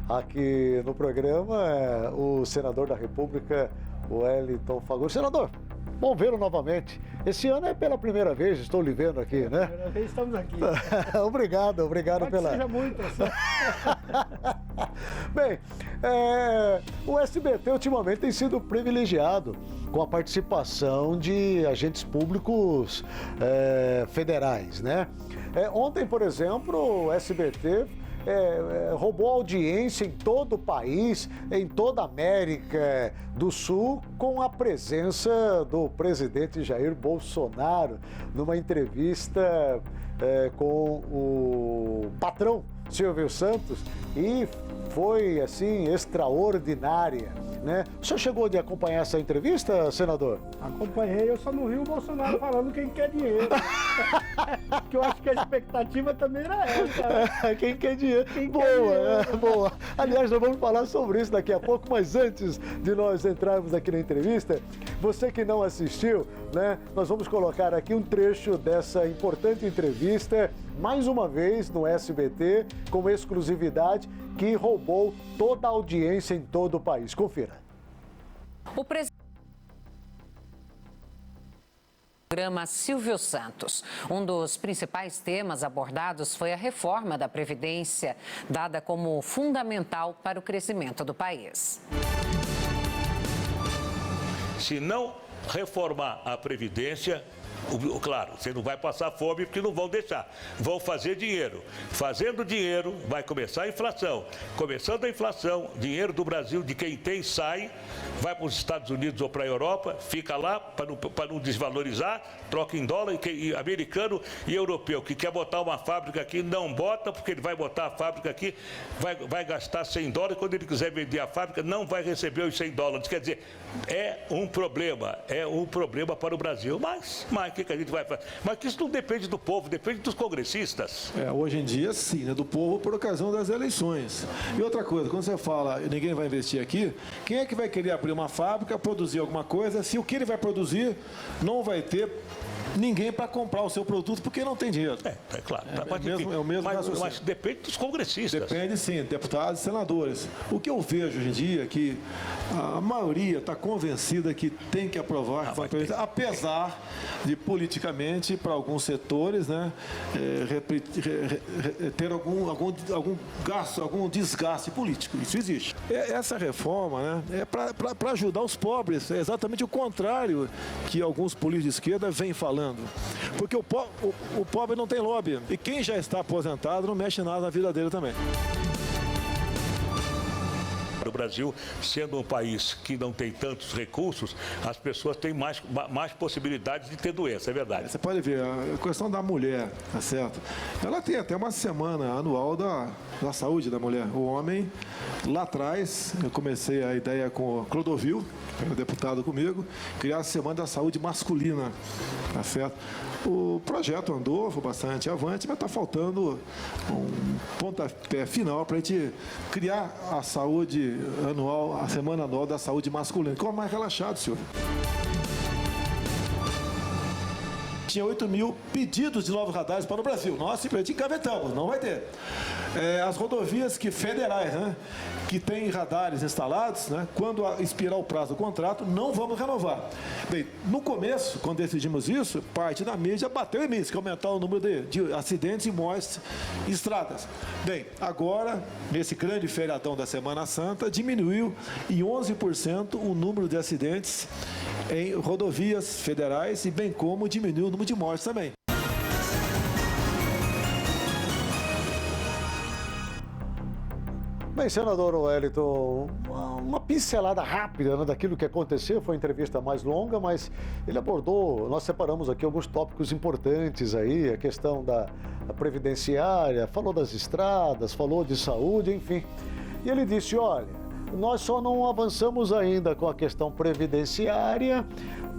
aqui no programa o senador da República, o Wellington Fagundes. Senador, bom vê-lo novamente. Esse ano é pela primeira vez, estou lhe vendo aqui, né? Primeira vez estamos aqui. Obrigado Pode pela... seja muito. Bem, o SBT ultimamente tem sido privilegiado com a participação de agentes públicos federais, né? Ontem, por exemplo, o SBT roubou audiência em todo o país, em toda a América do Sul, com a presença do presidente Jair Bolsonaro numa entrevista com o patrão Silvio Santos, e foi, assim, extraordinária, né? O senhor chegou de acompanhar essa entrevista, senador? Acompanhei, eu só não vi o Bolsonaro falando quem quer dinheiro. Porque eu acho que a expectativa também era essa, né? Quem quer dinheiro? Quem boa, quer dinheiro. Boa. Aliás, nós vamos falar sobre isso daqui a pouco, mas antes de nós entrarmos aqui na entrevista, você que não assistiu, né, nós vamos colocar aqui um trecho dessa importante entrevista, mais uma vez no SBT, com exclusividade, que roubou toda a audiência em todo o país. Confira. O presidente do programa Silvio Santos. Um dos principais temas abordados foi a reforma da Previdência, dada como fundamental para o crescimento do país. Se não reformar a Previdência, claro, você não vai passar fome porque não vão deixar. Vão fazer dinheiro. Fazendo dinheiro, vai começar a inflação. Começando a inflação, dinheiro do Brasil, de quem tem, sai, vai para os Estados Unidos ou para a Europa, fica lá para não desvalorizar, troca em dólar, e americano e europeu, que quer botar uma fábrica aqui, não bota, porque ele vai botar a fábrica aqui, vai gastar 100 dólares, quando ele quiser vender a fábrica, não vai receber os 100 dólares. Quer dizer, é um problema para o Brasil, mas o que a gente vai fazer? Mas que isso não depende do povo, depende dos congressistas. Hoje em dia, sim, né? Do povo por ocasião das eleições. E outra coisa, quando você fala ninguém vai investir aqui, quem é que vai querer abrir uma fábrica, produzir alguma coisa, se o que ele vai produzir não vai ter ninguém para comprar o seu produto porque não tem dinheiro. É claro. É o mesmo mas depende dos congressistas. Depende, sim, deputados e senadores. O que eu vejo hoje em dia é que a maioria está convencida que tem que aprovar, apesar de politicamente, para alguns setores, né, ter algum gasto, algum desgaste político. Isso existe. Essa reforma, né, é para ajudar os pobres. É exatamente o contrário que alguns políticos de esquerda vêm falando. Porque o pobre não tem lobby. E quem já está aposentado não mexe nada na vida dele também. O Brasil, sendo um país que não tem tantos recursos, as pessoas têm mais possibilidades de ter doença, é verdade. Você pode ver, a questão da mulher, tá certo? Ela tem até uma semana anual da saúde da mulher. O homem, lá atrás, eu comecei a ideia com o Clodovil, que era deputado comigo, criar a Semana da Saúde Masculina, tá certo? O projeto andou, foi bastante avante, mas está faltando um pontapé final para a gente criar a saúde anual, a Semana Anual da Saúde Masculina. Ficou mais relaxado, senhor. Tinha 8 mil pedidos de novos radares para o Brasil. Nós simplesmente engavetamos, não vai ter. As rodovias federais, né, que têm radares instalados, né, quando expirar o prazo do contrato, não vamos renovar. Bem, no começo, quando decidimos isso, parte da mídia bateu em mim, que aumentar o número de acidentes e mortes em estradas. Bem, agora, nesse grande feriadão da Semana Santa, diminuiu em 11% o número de acidentes em rodovias federais e bem como diminuiu o número de mortes também. Bem, senador Wellington, uma pincelada rápida, né, daquilo que aconteceu, foi uma entrevista mais longa, mas ele abordou, nós separamos aqui alguns tópicos importantes aí, a questão da previdenciária, falou das estradas, falou de saúde, enfim. E ele disse, olha, nós só não avançamos ainda com a questão previdenciária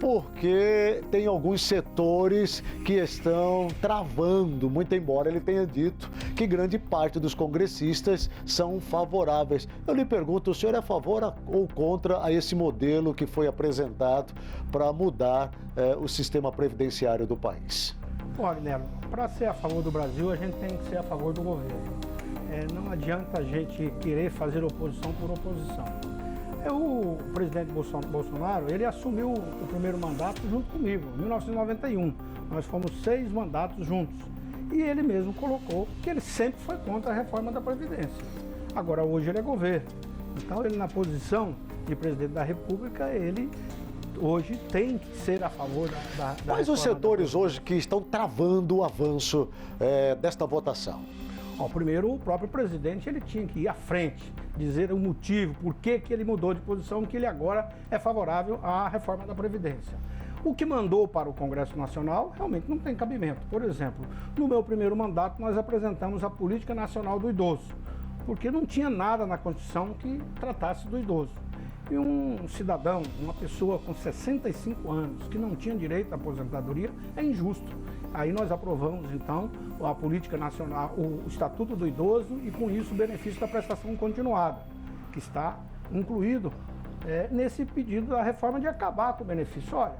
porque tem alguns setores que estão travando, muito embora ele tenha dito que grande parte dos congressistas são favoráveis. Eu lhe pergunto, o senhor é a favor ou contra a esse modelo que foi apresentado para mudar o sistema previdenciário do país? Olha, Nelo, para ser a favor do Brasil, a gente tem que ser a favor do governo. não adianta a gente querer fazer oposição por oposição. O presidente Bolsonaro, ele assumiu o primeiro mandato junto comigo, em 1991. Nós fomos 6 mandatos juntos. E ele mesmo colocou que ele sempre foi contra a reforma da Previdência. Agora, hoje ele é governo. Então, ele na posição de presidente da República, ele hoje tem que ser a favor da Quais os setores hoje que estão travando o avanço desta votação? Primeiro, o próprio presidente ele tinha que ir à frente, dizer o motivo, por que ele mudou de posição, que ele agora é favorável à reforma da Previdência. O que mandou para o Congresso Nacional realmente não tem cabimento. Por exemplo, no meu primeiro mandato nós apresentamos a Política Nacional do Idoso, porque não tinha nada na Constituição que tratasse do idoso. E um cidadão, uma pessoa com 65 anos, que não tinha direito à aposentadoria, é injusto. Aí nós aprovamos, então, a Política Nacional, o Estatuto do Idoso e, com isso, o benefício da prestação continuada, que está incluído nesse pedido da reforma de acabar com o benefício. Olha,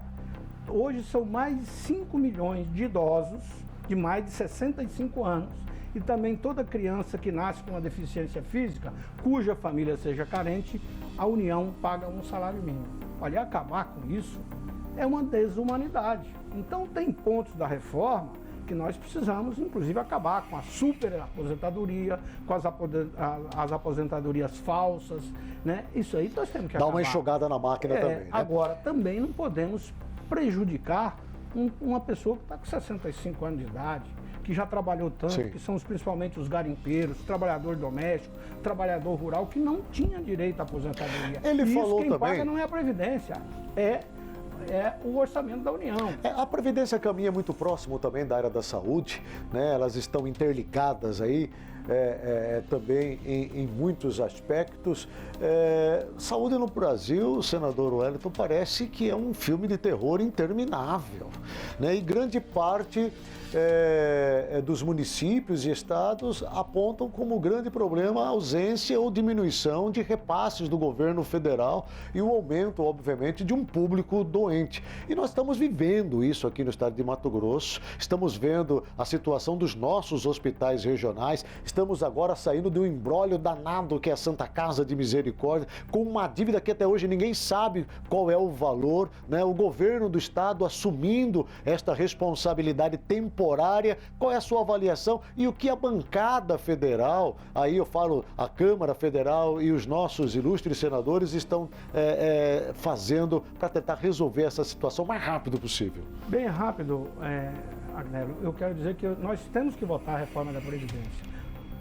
hoje são mais de 5 milhões de idosos de mais de 65 anos e também toda criança que nasce com uma deficiência física, cuja família seja carente, a União paga um salário mínimo. Olha, acabar com isso é uma desumanidade. Então, tem pontos da reforma que nós precisamos, inclusive, acabar com a superaposentadoria, com as aposentadorias falsas, né? Isso aí nós temos que acabar. Dá uma enxugada na máquina também, né? Agora, também não podemos prejudicar uma pessoa que está com 65 anos de idade, que já trabalhou tanto, Sim. que são principalmente os garimpeiros, trabalhador doméstico, trabalhador rural, que não tinha direito à aposentadoria. Ele Isso falou quem também... paga não é a Previdência, é o orçamento da União. A Previdência caminha muito próximo também da área da saúde, né? Elas estão interligadas aí também em muitos aspectos. Saúde no Brasil, senador Wellington, parece que é um filme de terror interminável, né? E grande parte dos municípios e estados apontam como grande problema a ausência ou diminuição de repasses do governo federal e o aumento, obviamente, de um público doente. E nós estamos vivendo isso aqui no estado de Mato Grosso, estamos vendo a situação dos nossos hospitais regionais, estamos agora saindo de um imbróglio danado que é a Santa Casa de Misericórdia, com uma dívida que até hoje ninguém sabe qual é o valor, né? O governo do estado assumindo esta responsabilidade temporária. Qual é a sua avaliação e o que a bancada federal, aí eu falo a Câmara Federal e os nossos ilustres senadores estão fazendo para tentar resolver essa situação o mais rápido possível? Bem rápido, Agnello, eu quero dizer que nós temos que votar a reforma da Previdência.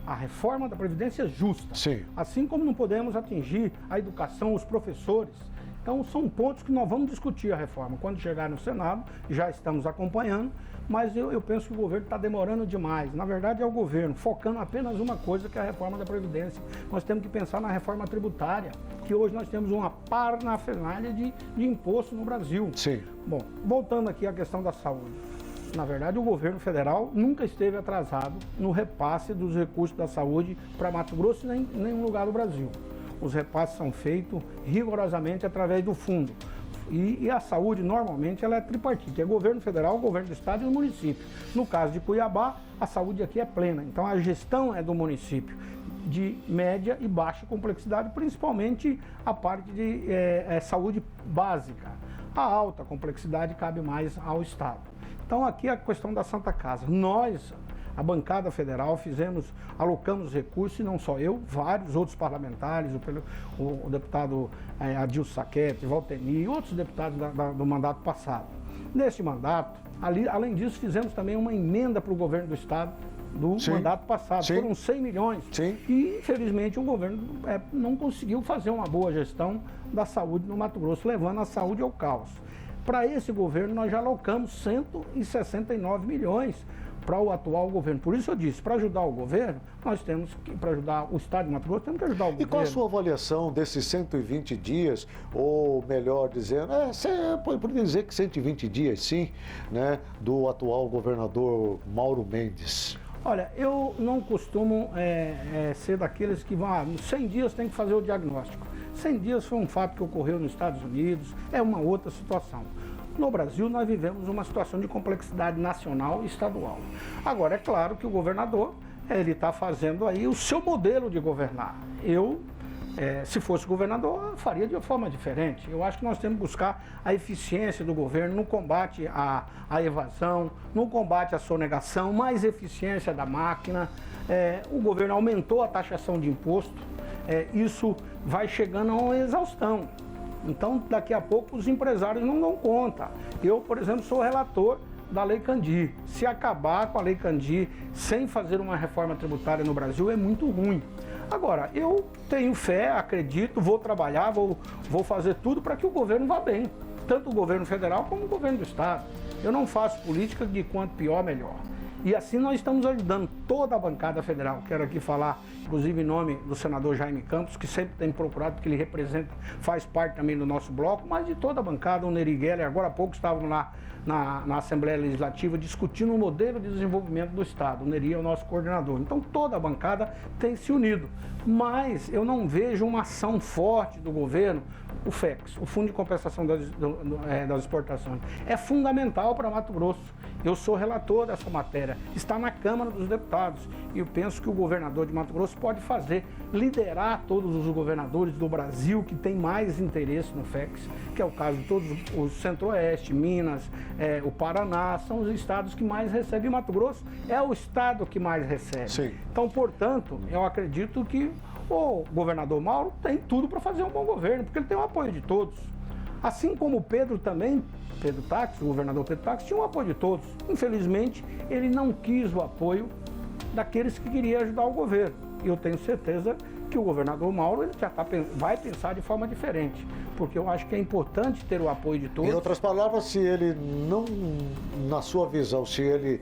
A reforma da Previdência é justa. Sim. Assim como não podemos atingir a educação, os professores. Então, são pontos que nós vamos discutir a reforma. Quando chegar no Senado, já estamos acompanhando, mas eu penso que o governo está demorando demais. Na verdade, é o governo focando apenas uma coisa, que é a reforma da Previdência. Nós temos que pensar na reforma tributária, que hoje nós temos uma parafernália de imposto no Brasil. Sim. Bom, voltando aqui à questão da saúde. Na verdade, o governo federal nunca esteve atrasado no repasse dos recursos da saúde para Mato Grosso e nem em nenhum lugar do Brasil. Os repasses são feitos rigorosamente através do fundo. E a saúde, normalmente, ela é tripartite. É governo federal, governo do estado e o município. No caso de Cuiabá, a saúde aqui é plena. Então, a gestão é do município, de média e baixa complexidade, principalmente a parte de saúde básica. A alta complexidade cabe mais ao estado. Então, aqui é a questão da Santa Casa. Nós, a bancada federal, alocamos recursos, e não só eu, vários outros parlamentares, o deputado Adilson Saquete, Valteni e outros deputados do mandato passado. Neste mandato, além disso, fizemos também uma emenda para o governo do estado do mandato passado. Sim. Foram 100 milhões. Sim. E, infelizmente, o governo não conseguiu fazer uma boa gestão da saúde no Mato Grosso, levando a saúde ao caos. Para esse governo, nós já alocamos 169 milhões para o atual governo. Por isso eu disse, para ajudar o governo, nós temos que, para ajudar o estado de Mato Grosso, temos que ajudar o governo. E qual a sua avaliação desses 120 dias, ou melhor dizendo, você pode dizer que 120 dias sim, né, do atual governador Mauro Mendes? Olha, eu não costumo ser daqueles que vão, 100 dias tem que fazer o diagnóstico. 100 dias foi um fato que ocorreu nos Estados Unidos, é uma outra situação. No Brasil, nós vivemos uma situação de complexidade nacional e estadual. Agora, é claro que o governador ele está fazendo aí o seu modelo de governar. Eu, se fosse governador, faria de uma forma diferente. Eu acho que nós temos que buscar a eficiência do governo no combate à evasão, no combate à sonegação, mais eficiência da máquina. O governo aumentou a taxação de imposto, isso vai chegando a uma exaustão. Então, daqui a pouco, os empresários não dão conta. Eu, por exemplo, sou relator da Lei Candir. Se acabar com a Lei Candir sem fazer uma reforma tributária no Brasil, é muito ruim. Agora, eu tenho fé, acredito, vou trabalhar, vou fazer tudo para que o governo vá bem. Tanto o governo federal como o governo do estado. Eu não faço política de quanto pior, melhor. E assim nós estamos ajudando toda a bancada federal. Quero aqui falar, inclusive, em nome do senador Jaime Campos, que sempre tem procurado, porque ele representa, faz parte também do nosso bloco, mas de toda a bancada, o Neri Geller. Agora há pouco estávamos lá na Assembleia Legislativa discutindo o modelo de desenvolvimento do Estado. O Neri é o nosso coordenador. Então toda a bancada tem se unido. Mas eu não vejo uma ação forte do governo. O FEX, o Fundo de Compensação das Exportações, é fundamental para Mato Grosso. Eu sou relator dessa matéria, está na Câmara dos Deputados e eu penso que o governador de Mato Grosso pode fazer, liderar todos os governadores do Brasil que têm mais interesse no FEX, que é o caso de todos os Centro-Oeste, Minas, o Paraná, são os estados que mais recebem. Mato Grosso é o estado que mais recebe. Sim. Então, portanto, eu acredito que o governador Mauro tem tudo para fazer um bom governo, porque ele tem o apoio de todos. Assim como o Pedro também, Pedro Táxi, o governador Pedro Táxi, tinha o apoio de todos. Infelizmente, ele não quis o apoio daqueles que queriam ajudar o governo. E eu tenho certeza que o governador Mauro ele já vai pensar de forma diferente, porque eu acho que é importante ter o apoio de todos. Em outras palavras, se ele não, na sua visão, se ele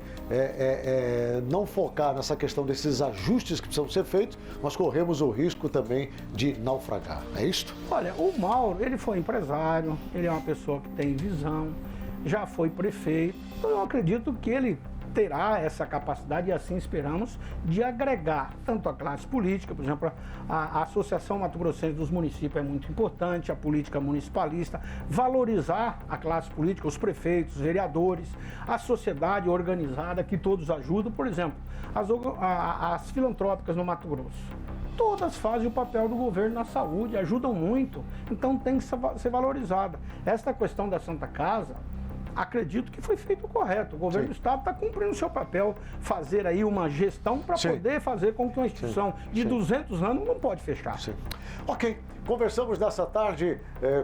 não focar nessa questão desses ajustes que precisam ser feitos, nós corremos o risco também de naufragar, é isso? Olha, o Mauro, ele foi empresário, ele é uma pessoa que tem visão, já foi prefeito, então eu acredito que ele terá essa capacidade, e assim esperamos, de agregar tanto a classe política, por exemplo, a Associação Mato Grossense dos Municípios é muito importante, a política municipalista, valorizar a classe política, os prefeitos, os vereadores, a sociedade organizada, que todos ajudam, por exemplo, as filantrópicas no Mato Grosso. Todas fazem o papel do governo na saúde, ajudam muito, então tem que ser valorizada. Esta questão da Santa Casa, acredito que foi feito o correto. O governo do estado está cumprindo o seu papel, fazer aí uma gestão para poder fazer com que uma instituição de 200 anos não pode fechar. Sim. Ok, conversamos nessa tarde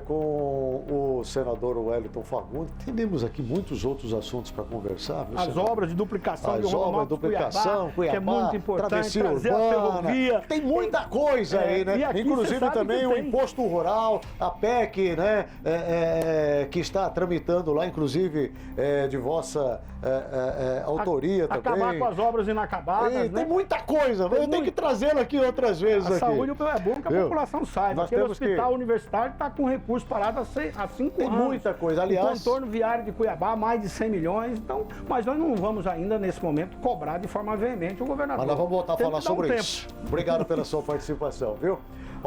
com o senador Wellington Fagundes. Temos aqui muitos outros assuntos para conversar. As obras de duplicação de duplicação, Cuiabá, que é muito importante, travessia trazer urbana, a ferrovia. Tem muita coisa aí, né? Inclusive também o imposto rural, a PEC, né? Que está tramitando lá, inclusive de vossa autoria também. Acabar com as obras inacabadas, né? Tem muita coisa, eu tenho que trazê-lo aqui outras vezes. A saúde é bom que a população saiba. Aquele hospital universitário está com recurso parado há 5 anos. Tem muita coisa, aliás. O contorno viário de Cuiabá, mais de 100 milhões. Então, mas nós não vamos ainda, nesse momento, cobrar de forma veemente o governador. Mas nós vamos voltar a falar sobre isso. Obrigado pela sua participação, viu?